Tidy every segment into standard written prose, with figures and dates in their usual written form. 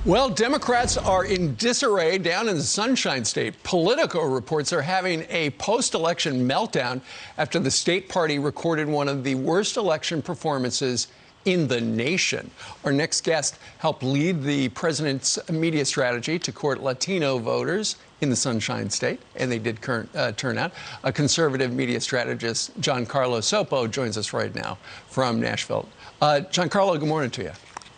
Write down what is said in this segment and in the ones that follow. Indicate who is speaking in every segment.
Speaker 1: Well, Democrats are in disarray down in the Sunshine State. Politico reports are having a post-election meltdown after the state party recorded one of the worst election performances in the nation. Our next guest helped lead the president's media strategy to court Latino voters in the Sunshine State, and they did turn out. A conservative media strategist, Giancarlo Sopo, joins us right now from Nashville. Giancarlo, good morning to you.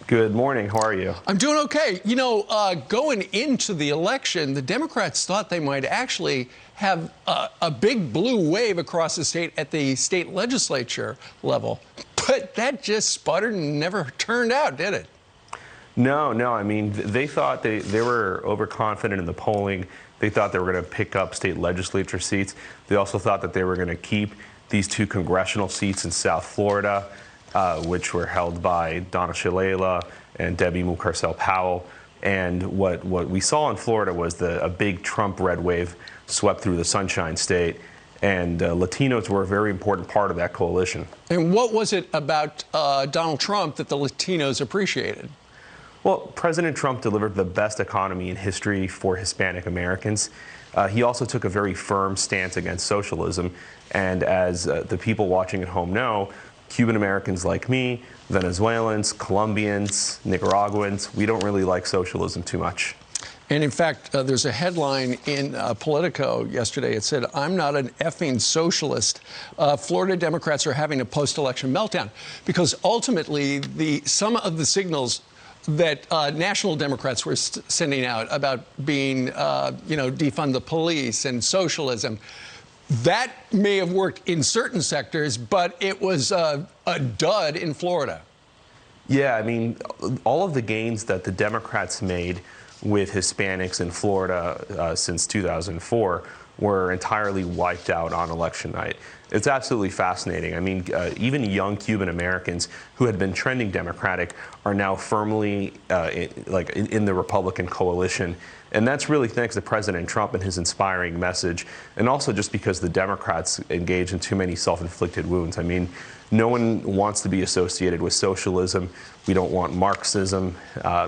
Speaker 2: Good morning. How are you?
Speaker 1: I'm doing okay. You know, going into the election, the Democrats thought they might actually have a big blue wave across the state at the state legislature level. But that just sputtered and never turned out, did it?
Speaker 2: No. I mean, they thought they were overconfident in the polling. They thought they were going to pick up state legislature seats. They also thought that they were going to keep these two congressional seats in South Florida, which were held by Donna Shalala and Debbie Mucarsel-Powell. And what we saw in Florida was a big Trump red wave swept through the Sunshine State. And Latinos were a very important part of that coalition.
Speaker 1: And what was it about Donald Trump that the Latinos appreciated?
Speaker 2: Well, President Trump delivered the best economy in history for Hispanic Americans. He also took a very firm stance against socialism. And as the people watching at home know, Cuban Americans like me, Venezuelans, Colombians, Nicaraguans, we don't really like socialism too much.
Speaker 1: And in fact, there's a headline in Politico yesterday. It said, "I'm not an effing socialist. Florida Democrats are having a post-election meltdown," because ultimately some of the signals that national Democrats were sending out about being, defund the police and socialism, that may have worked in certain sectors, but it was a dud in Florida.
Speaker 2: Yeah, I mean, all of the gains that the Democrats made with Hispanics in Florida since 2004 were entirely wiped out on election night. It's absolutely fascinating. I mean, even young Cuban Americans who had been trending Democratic are now firmly in the Republican coalition. And that's really thanks to President Trump and his inspiring message, and also just because the Democrats engage in too many self-inflicted wounds. I mean, no one wants to be associated with socialism. We don't want Marxism.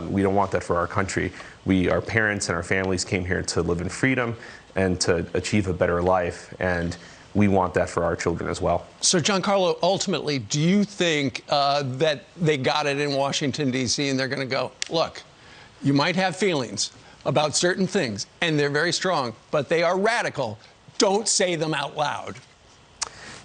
Speaker 2: We don't want that for our country. Our parents and our families came here to live in freedom and to achieve a better life, and we want that for our children as well.
Speaker 1: So, Giancarlo, ultimately, do you think that they got it in Washington, D.C., and they're going to go, look, you might have feelings about certain things, and they're very strong, but they are radical. Don't say them out loud.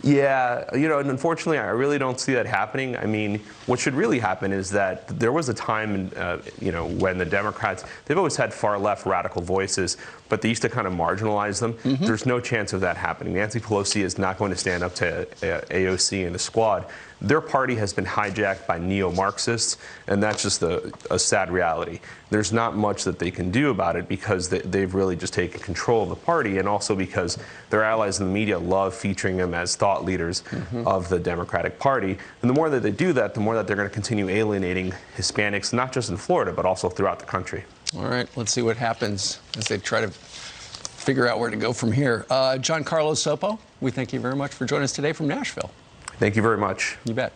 Speaker 2: Yeah, and unfortunately, I really don't see that happening. I mean, what should really happen is that there was a time, when the Democrats, they've always had far-left radical voices, but they used to kind of marginalize them. Mm-hmm. There's no chance of that happening. Nancy Pelosi is not going to stand up to AOC and the squad. Their party has been hijacked by neo-Marxists, and that's just a sad reality. There's not much that they can do about it because they've really just taken control of the party, and also because their allies in the media love featuring them as thought leaders of the Democratic Party. And the more that they do that, the more that they're going to continue alienating Hispanics, not just in Florida, but also throughout the country.
Speaker 1: All right, let's see what happens as they try to figure out where to go from here. Giancarlo Sopo, we thank you very much for joining us today from Nashville.
Speaker 2: Thank you very much.
Speaker 1: You bet.